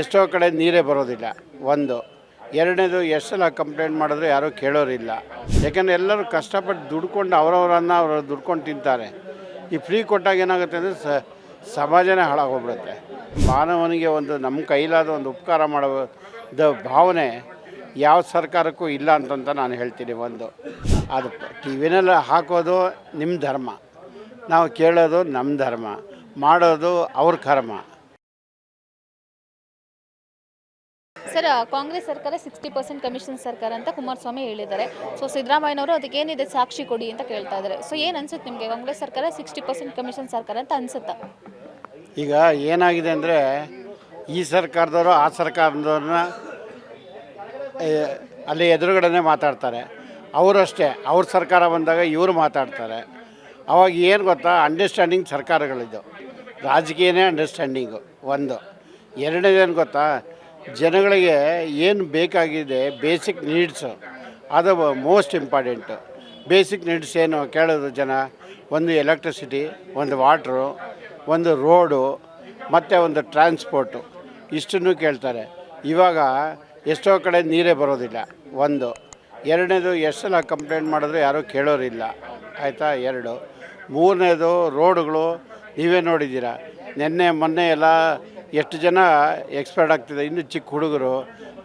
ಎಷ್ಟೋ ಕಡೆ ನೀರೇ ಬರೋದಿಲ್ಲ. ಒಂದು ಎರಡನೇದು ಎಷ್ಟು ಸಲ ಕಂಪ್ಲೇಂಟ್ ಮಾಡಿದ್ರು ಯಾರೂ ಕೇಳೋರಿಲ್ಲ. ಯಾಕೆಂದರೆ ಎಲ್ಲರೂ ಕಷ್ಟಪಟ್ಟು ದುಡ್ಕೊಂಡು ಅವರವರನ್ನು ಅವರು ದುಡ್ಕೊಂಡು ತಿಂತಾರೆ. ಈ ಫ್ರೀ ಕೊಟ್ಟಾಗ ಏನಾಗುತ್ತೆ ಅಂದರೆ ಸಮಾಜನೇ ಹಾಳಾಗೋಗ್ಬಿಡುತ್ತೆ. ಮಾನವನಿಗೆ ಒಂದು ನಮ್ಮ ಕೈಲಾದ ಒಂದು ಉಪಕಾರ ಮಾಡೋ ಭಾವನೆ ಯಾವ ಸರ್ಕಾರಕ್ಕೂ ಇಲ್ಲ ಅಂತಂತ ನಾನು ಹೇಳ್ತೀನಿ. ಒಂದು ಅದು ಟಿ ವಿನಲ್ಲಿ ಹಾಕೋದು ನಿಮ್ಮ ಧರ್ಮ, ನಾವು ಕೇಳೋದು ನಮ್ಮ ಧರ್ಮ, ಮಾಡೋದು ಅವ್ರ ಕರ್ಮ. ಸರ್, ಕಾಂಗ್ರೆಸ್ ಸರ್ಕಾರ 60% ಕಮಿಷನ್ ಸರ್ಕಾರ ಅಂತ ಕುಮಾರಸ್ವಾಮಿ ಹೇಳಿದ್ದಾರೆ. ಸೊ ಸಿದ್ದರಾಮಯ್ಯನವರು ಅದಕ್ಕೇನಿದೆ ಸಾಕ್ಷಿ ಕೊಡಿ ಅಂತ ಕೇಳ್ತಾ ಇದ್ದಾರೆ. ಸೊ ಏನು ಅನ್ಸುತ್ತೆ ನಿಮಗೆ, ಕಾಂಗ್ರೆಸ್ ಸರ್ಕಾರ 60% ಕಮಿಷನ್ ಸರ್ಕಾರ ಅಂತ ಅನ್ಸುತ್ತಾ? ಈಗ ಏನಾಗಿದೆ ಅಂದರೆ ಈ ಸರ್ಕಾರದವರು ಆ ಸರ್ಕಾರದವ್ರನ್ನ ಅಲ್ಲಿ ಎದುರುಗಡೆ ಮಾತಾಡ್ತಾರೆ. ಅವರಷ್ಟೇ ಅವ್ರ ಸರ್ಕಾರ ಬಂದಾಗ ಇವರು ಮಾತಾಡ್ತಾರೆ. ಅವಾಗ ಏನು ಗೊತ್ತಾ, ಅಂಡರ್ಸ್ಟ್ಯಾಂಡಿಂಗ್ ಸರ್ಕಾರಗಳಿದ್ದು ರಾಜಕೀಯನೇ ಅಂಡರ್ಸ್ಟ್ಯಾಂಡಿಂಗು. ಒಂದು ಎರಡನೇದೇನು ಗೊತ್ತಾ, ಜನಗಳಿಗೆ ಏನು ಬೇಕಾಗಿದೆ ಬೇಸಿಕ್ ನೀಡ್ಸು, ಅದು ಮೋಸ್ಟ್ ಇಂಪಾರ್ಟೆಂಟು. ಬೇಸಿಕ್ ನೀಡ್ಸ್ ಏನು ಕೇಳೋದು ಜನ? ಒಂದು ಎಲೆಕ್ಟ್ರಿಸಿಟಿ, ಒಂದು ವಾಟ್ರು, ಒಂದು ರೋಡು ಮತ್ತು ಒಂದು ಟ್ರಾನ್ಸ್ಪೋರ್ಟು, ಇಷ್ಟನ್ನು ಕೇಳ್ತಾರೆ. ಇವಾಗ ಎಷ್ಟೋ ಕಡೆ ನೀರೇ ಬರೋದಿಲ್ಲ. ಒಂದು ಎರಡನೇದು ಎಷ್ಟು ಸಲ ಕಂಪ್ಲೇಂಟ್ ಮಾಡಿದ್ರು ಯಾರೂ ಕೇಳೋರಿಲ್ಲ, ಆಯಿತಾ? ಎರಡು ಮೂರನೇದು ರೋಡುಗಳು ನೀವೇ ನೋಡಿದ್ದೀರ. ನಿನ್ನೆ ಮೊನ್ನೆ ಎಲ್ಲ ಎಷ್ಟು ಜನ ಎಕ್ಸ್ಪೈರ್ಡ್ ಆಗ್ತಿದೆ. ಇನ್ನು ಚಿಕ್ಕ ಹುಡುಗರು,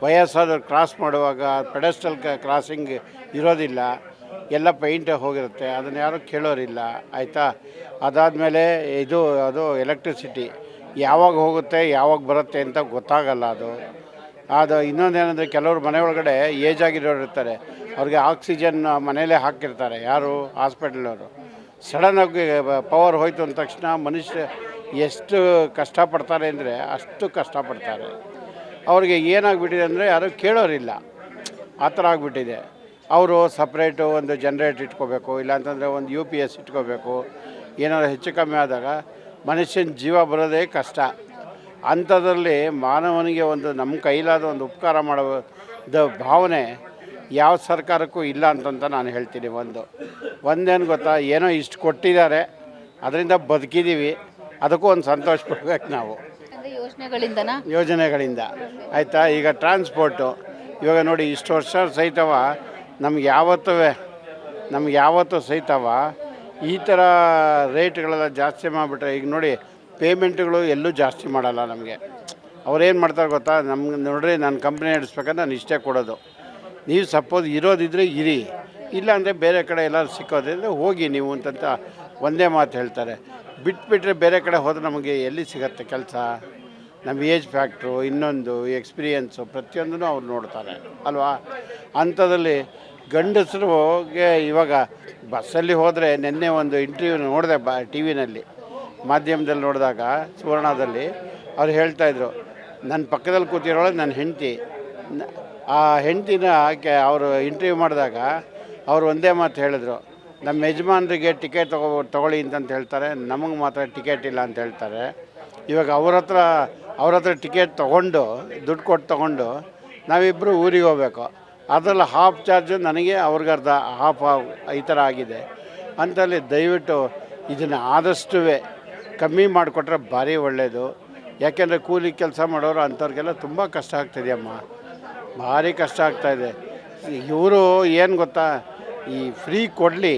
ವಯಸ್ಸಾದವ್ರು ಕ್ರಾಸ್ ಮಾಡುವಾಗ ಪೆಡೆಸ್ಟಲ್ ಕ್ರಾಸಿಂಗ್ ಇರೋದಿಲ್ಲ, ಎಲ್ಲ ಪೈಂಟೇ ಹೋಗಿರುತ್ತೆ, ಅದನ್ನು ಯಾರೂ ಕೇಳೋರಿಲ್ಲ, ಆಯಿತಾ? ಅದಾದಮೇಲೆ ಅದು ಎಲೆಕ್ಟ್ರಿಸಿಟಿ ಯಾವಾಗ ಹೋಗುತ್ತೆ ಯಾವಾಗ ಬರುತ್ತೆ ಅಂತ ಗೊತ್ತಾಗಲ್ಲ. ಅದು ಇನ್ನೊಂದೇನೆಂದರೆ, ಕೆಲವರು ಮನೆ ಒಳಗಡೆ ಏಜ್ ಆಗಿರೋರು ಇರ್ತಾರೆ, ಅವ್ರಿಗೆ ಆಕ್ಸಿಜನ್ ಮನೆಯಲ್ಲೇ ಹಾಕಿರ್ತಾರೆ. ಯಾರು? ಹಾಸ್ಪಿಟಲ್ನವರು. ಸಡನ್ನಾಗಿ ಪವರ್ ಹೋಯ್ತು ಅಂದ ತಕ್ಷಣ ಮನುಷ್ಯ ಎಷ್ಟು ಕಷ್ಟಪಡ್ತಾರೆ ಅಂದರೆ ಅಷ್ಟು ಕಷ್ಟಪಡ್ತಾರೆ. ಅವ್ರಿಗೆ ಏನಾಗ್ಬಿಟ್ಟಿದೆ ಅಂದರೆ ಯಾರೂ ಕೇಳೋರಿಲ್ಲ, ಆ ಥರ ಆಗಿಬಿಟ್ಟಿದೆ. ಅವರು ಸಪ್ರೇಟು ಒಂದು ಜನ್ರೇಟ್ ಇಟ್ಕೋಬೇಕು, ಇಲ್ಲಾಂತಂದರೆ ಒಂದು UPS ಇಟ್ಕೋಬೇಕು. ಏನಾದ್ರು ಹೆಚ್ಚು ಕಮ್ಮಿ ಆದಾಗ ಮನುಷ್ಯನ ಜೀವ ಬರೋದೇ ಕಷ್ಟ. ಅಂಥದ್ರಲ್ಲಿ ಮಾನವನಿಗೆ ಒಂದು ನಮ್ಮ ಕೈಲಾದ ಒಂದು ಉಪಕಾರ ಮಾಡೋ ಭಾವನೆ ಯಾವ ಸರ್ಕಾರಕ್ಕೂ ಇಲ್ಲ ಅಂತಂತ ನಾನು ಹೇಳ್ತೀನಿ. ಒಂದೇನು ಗೊತ್ತಾ, ಏನೋ ಇಷ್ಟು ಕೊಟ್ಟಿದ್ದಾರೆ, ಅದರಿಂದ ಬದುಕಿದ್ದೀವಿ, ಅದಕ್ಕೂ ಒಂದು ಸಂತೋಷ ಪಡ್ಬೇಕು ನಾವು. ಯೋಜನೆಗಳಿಂದ ಆಯಿತಾ? ಈಗ ಟ್ರಾನ್ಸ್ಪೋರ್ಟು ಇವಾಗ ನೋಡಿ, ಇಷ್ಟು ವರ್ಷ ಸಹಿತವ ನಮ್ಗೆ ಯಾವತ್ತೂ ಸಹಿತವ ಈ ಥರ ರೇಟ್ಗಳೆಲ್ಲ ಜಾಸ್ತಿ ಮಾಡಿಬಿಟ್ರೆ, ಈಗ ನೋಡಿ ಪೇಮೆಂಟ್ಗಳು ಎಲ್ಲೂ ಜಾಸ್ತಿ ಮಾಡಲ್ಲ ನಮಗೆ. ಅವ್ರೇನು ಮಾಡ್ತಾರೆ ಗೊತ್ತಾ, ನಮ್ಗೆ ನೋಡ್ರಿ, ನಾನು ಕಂಪ್ನಿ ನಡೆಸ್ಬೇಕಂದ್ರೆ ನಾನು ಇಷ್ಟೇ ಕೊಡೋದು, ನೀವು ಸಪೋಸ್ ಇರೋದಿದ್ದರೆ ಇರಿ, ಇಲ್ಲಾಂದರೆ ಬೇರೆ ಕಡೆ ಎಲ್ಲರೂ ಸಿಕ್ಕೋದ್ರಿಂದ ಹೋಗಿ ನೀವು ಅಂತಂತ ಒಂದೇ ಮಾತು ಹೇಳ್ತಾರೆ. ಬಿಟ್ಬಿಟ್ರೆ ಬೇರೆ ಕಡೆ ಹೋದರೆ ನಮಗೆ ಎಲ್ಲಿ ಸಿಗತ್ತೆ ಕೆಲಸ? ನಮ್ಮ ಏಜ್ ಫ್ಯಾಕ್ಟ್ರು, ಇನ್ನೊಂದು ಎಕ್ಸ್ಪೀರಿಯೆನ್ಸು, ಪ್ರತಿಯೊಂದೂ ಅವ್ರು ನೋಡ್ತಾರೆ ಅಲ್ವಾ? ಅಂಥದ್ರಲ್ಲಿ ಗಂಡಸರಿಗೆ ಇವಾಗ ಬಸ್ಸಲ್ಲಿ ಹೋದರೆ, ನಿನ್ನೆ ಒಂದು ಇಂಟರ್ವ್ಯೂ ನೋಡಿದೆ ಟಿ ವಿನಲ್ಲಿ, ಮಾಧ್ಯಮದಲ್ಲಿ ನೋಡಿದಾಗ, ಸುವರ್ಣದಲ್ಲಿ ಅವ್ರು ಹೇಳ್ತಾಯಿದ್ರು, ನನ್ನ ಪಕ್ಕದಲ್ಲಿ ಕೂತಿರೋಳೆ ನನ್ನ ಹೆಂಡತಿ. ಆ ಹೆಂಡ್ತಿನ ಅವರು ಇಂಟರ್ವ್ಯೂ ಮಾಡಿದಾಗ ಅವರು ಒಂದೇ ಮಾತು ಹೇಳಿದ್ರು, ನಮ್ಮ ಯಜಮಾನರಿಗೆ ಟಿಕೆಟ್ ತೊಗೊಳ್ಳಿ ಅಂತಂತ ಹೇಳ್ತಾರೆ, ನಮಗೆ ಮಾತ್ರ ಟಿಕೆಟ್ ಇಲ್ಲ ಅಂತ ಹೇಳ್ತಾರೆ. ಇವಾಗ ಅವ್ರ ಹತ್ರ ಟಿಕೆಟ್ ತೊಗೊಂಡು, ದುಡ್ಡು ಕೊಟ್ಟು ತೊಗೊಂಡು ನಾವಿಬ್ಬರು ಊರಿಗೆ ಹೋಗ್ಬೇಕು. ಅದರಲ್ಲಿ ಹಾಫ್ ಚಾರ್ಜು ನನಗೆ, ಅವ್ರಿಗರ್ಧ ಹಾಫ್ ಈ ಥರ ಆಗಿದೆ. ಅಂತಲ್ಲಿ ದಯವಿಟ್ಟು ಇದನ್ನು ಆದಷ್ಟು ಕಮ್ಮಿ ಮಾಡಿಕೊಟ್ರೆ ಭಾರಿ ಒಳ್ಳೆಯದು. ಯಾಕೆಂದರೆ ಕೂಲಿ ಕೆಲಸ ಮಾಡೋರು ಅಂಥವ್ರಿಗೆಲ್ಲ ತುಂಬ ಕಷ್ಟ ಆಗ್ತಿದೆಯಮ್ಮ, ಭಾರಿ ಕಷ್ಟ ಆಗ್ತಾಯಿದೆ. ಇವರು ಏನು ಗೊತ್ತಾ, ಈ ಫ್ರೀ ಕೊಡಲಿ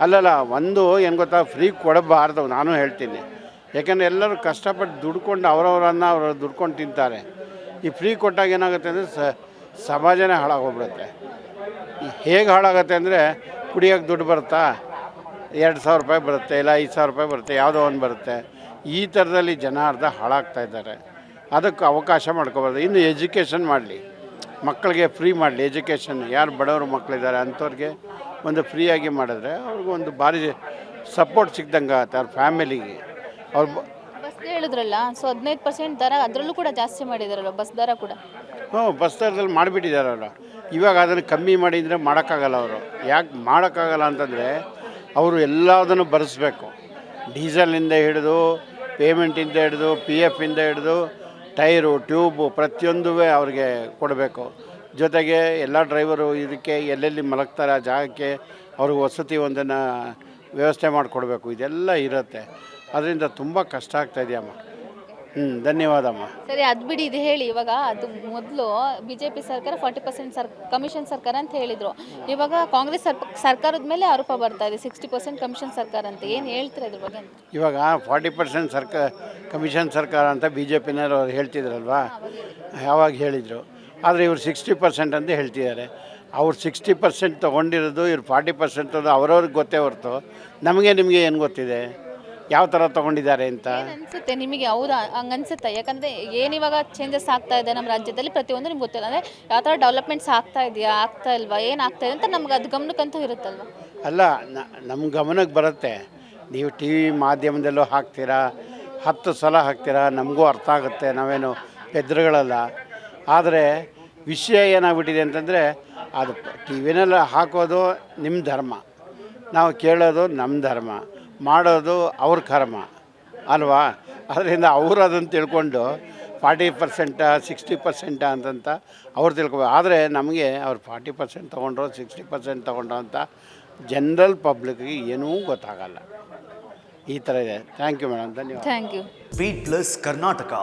ಅಲ್ಲಲ್ಲ, ಒಂದು ಏನು ಗೊತ್ತಾ, ಫ್ರೀ ಕೊಡಬಾರ್ದು ನಾನು ಹೇಳ್ತೀನಿ. ಯಾಕೆಂದರೆ ಎಲ್ಲರೂ ಕಷ್ಟಪಟ್ಟು ದುಡ್ಕೊಂಡು ಅವರವರನ್ನು ಅವರು ದುಡ್ಕೊಂಡು ತಿಂತಾರೆ. ಈ ಫ್ರೀ ಕೊಟ್ಟಾಗ ಏನಾಗುತ್ತೆ ಅಂದರೆ ಸಮಾಜನೇ ಹಾಳಾಗೋಗ್ಬಿಡುತ್ತೆ. ಹೇಗೆ ಹಾಳಾಗುತ್ತೆ ಅಂದರೆ, ಕುಡಿಯೋಕ್ಕೆ ದುಡ್ಡು ಬರುತ್ತಾ, 2,000 ರೂಪಾಯಿ ಬರುತ್ತೆ, ಇಲ್ಲ 5,000 ರೂಪಾಯಿ ಬರುತ್ತೆ, ಯಾವುದೋ ಒಂದು ಬರುತ್ತೆ. ಈ ಥರದಲ್ಲಿ ಜನ ಅರ್ಧ ಹಾಳಾಗ್ತಾಯಿದ್ದಾರೆ. ಅದಕ್ಕೆ ಅವಕಾಶ ಮಾಡ್ಕೊಬಾರ್ದು. ಇನ್ನು ಎಜುಕೇಷನ್ ಮಾಡಲಿ, ಮಕ್ಕಳಿಗೆ ಫ್ರೀ ಮಾಡಲಿ ಎಜುಕೇಷನ್. ಯಾರು ಬಡವರು ಮಕ್ಕಳಿದ್ದಾರೆ ಅಂಥವ್ರಿಗೆ ಒಂದು ಫ್ರೀಯಾಗಿ ಮಾಡಿದ್ರೆ ಅವ್ರಿಗೊಂದು ಭಾರಿ ಸಪೋರ್ಟ್ ಸಿಗ್ದಂಗೆ ಆಗುತ್ತೆ ಅವ್ರ ಫ್ಯಾಮಿಲಿಗೆ. ಅವ್ರು ಬಸ್ ಹೇಳಿದ್ರಲ್ಲ, ಸೊ 15% ದರ ಅದರಲ್ಲೂ ಕೂಡ ಜಾಸ್ತಿ ಮಾಡಿದಾರಲ್ಲ ಬಸ್ ದರ ಕೂಡ. ಬಸ್ ದರದಲ್ಲಿ ಮಾಡಿಬಿಟ್ಟಿದ್ದಾರಲ್ಲ. ಇವಾಗ ಅದನ್ನು ಕಮ್ಮಿ ಮಾಡಿದರೆ ಮಾಡೋಕ್ಕಾಗಲ್ಲ. ಅವರು ಯಾಕೆ ಮಾಡೋಕ್ಕಾಗಲ್ಲ ಅಂತಂದರೆ, ಅವರು ಎಲ್ಲದನ್ನು ಭರಿಸ್ಬೇಕು. ಡೀಸೆಲಿಂದ ಹಿಡಿದು, ಪೇಮೆಂಟಿಂದ ಹಿಡಿದು, PF ಇಂದ ಹಿಡಿದು, ಟೈರು, ಟ್ಯೂಬು, ಪ್ರತಿಯೊಂದು ಅವ್ರಿಗೆ ಕೊಡಬೇಕು. ಜೊತೆಗೆ ಎಲ್ಲ ಡ್ರೈವರು ಇದಕ್ಕೆ ಎಲ್ಲೆಲ್ಲಿ ಮಲಗ್ತಾರೆ ಆ ಜಾಗಕ್ಕೆ ಅವ್ರಿಗೆ ವಸತಿ ಒಂದನ್ನು ವ್ಯವಸ್ಥೆ ಮಾಡಿಕೊಡ್ಬೇಕು. ಇದೆಲ್ಲ ಇರುತ್ತೆ. ಅದರಿಂದ ತುಂಬ ಕಷ್ಟ ಆಗ್ತಾಯಿದೆಯಮ್ಮ. ಧನ್ಯವಾದಮ್ಮ. ಸರಿ ಅದು ಬಿಡಿ, ಇದು ಹೇಳಿ ಇವಾಗ ಅದು ಮೊದಲು ಬಿ ಜೆ ಪಿ ಸರ್ಕಾರ 40% ಕಮಿಷನ್ ಸರ್ಕಾರ ಅಂತ ಹೇಳಿದರು. ಇವಾಗ ಕಾಂಗ್ರೆಸ್ ಸರ್ಕಾರದ ಮೇಲೆ ಆರೋಪ ಬರ್ತಾ ಇದೆ 60% ಕಮಿಷನ್ ಸರ್ಕಾರ ಅಂತ. ಏನು ಹೇಳ್ತೀರಾ ಇದ್ರ ಬಗ್ಗೆ? ಇವಾಗ 40% ಕಮಿಷನ್ ಸರ್ಕಾರ ಅಂತ ಬಿ ಜೆ ಪಿನವರು ಅವ್ರು ಹೇಳ್ತಿದ್ರಲ್ವಾ, ಯಾವಾಗ ಹೇಳಿದರು. ಆದರೆ ಇವ್ರು 60% ಅಂತ ಹೇಳ್ತಿದ್ದಾರೆ. ಅವ್ರು 60% ತೊಗೊಂಡಿರೋದು, ಇವ್ರು 40% ಅವ್ರವ್ರಿಗೆ ಗೊತ್ತೇ ಹೊರತು ನಿಮಗೆ ಏನು ಗೊತ್ತಿದೆ ಯಾವ ಥರ ತೊಗೊಂಡಿದ್ದಾರೆ ಅಂತ? ಅನ್ಸುತ್ತೆ ನಿಮಗೆ? ಹೌದಾ, ಹಂಗೆ ಅನ್ಸುತ್ತೆ? ಯಾಕಂದರೆ ಏನಿವಾಗ ಚೇಂಜಸ್ ಆಗ್ತಾ ಇದೆ ನಮ್ಮ ರಾಜ್ಯದಲ್ಲಿ ಪ್ರತಿಯೊಂದು ನಿಮ್ಗೆ ಗೊತ್ತಿಲ್ಲ. ಅಂದರೆ ಯಾವ ಥರ ಡೆವಲಪ್ಮೆಂಟ್ಸ್ ಆಗ್ತಾ ಇದೆಯಾ, ಆಗ್ತಾ ಇಲ್ವಾ, ಏನಾಗ್ತಾ ಇದೆ ಅಂತ ನಮ್ಗೆ ಅದು ಗಮನಕ್ಕಂತೂ ಇರುತ್ತಲ್ವ? ಅಲ್ಲ, ನಮ್ಮ ಗಮನಕ್ಕೆ ಬರುತ್ತೆ. ನೀವು ಟಿ ವಿ ಮಾಧ್ಯಮದಲ್ಲೂ ಹಾಕ್ತೀರಾ, 10 ಸಲ ಹಾಕ್ತೀರಾ, ನಮಗೂ ಅರ್ಥ ಆಗುತ್ತೆ, ನಾವೇನು ಪೆದ್ರುಗಳಲ್ಲ. ಆದರೆ ವಿಷಯ ಏನಾಗ್ಬಿಟ್ಟಿದೆ ಅಂತಂದರೆ, ಅದು ಟಿ ವಿನಲ್ಲಿ ಹಾಕೋದು ನಿಮ್ಮ ಧರ್ಮ, ನಾವು ಕೇಳೋದು ನಮ್ಮ ಧರ್ಮ, ಮಾಡೋದು ಅವ್ರ ಕರ್ಮ ಅಲ್ವಾ? ಅದರಿಂದ ಅವರು ಅದನ್ನು ತಿಳ್ಕೊಂಡು 40% 60% ಅಂತಂತ ಅವ್ರು ತಿಳ್ಕೊಬೇಕು. ಆದರೆ ನಮಗೆ ಅವ್ರು 40% ತೊಗೊಂಡ್ರು 60% ತೊಗೊಂಡ್ರು ಅಂತ ಜನರಲ್ ಪಬ್ಲಿಕ್ಕಿಗೆ ಏನೂ ಗೊತ್ತಾಗಲ್ಲ. ಈ ಥರ ಇದೆ. ಥ್ಯಾಂಕ್ ಯು ಮೇಡಮ್, ಧನ್ಯವಾದ. Thank you. Beat plus Karnataka.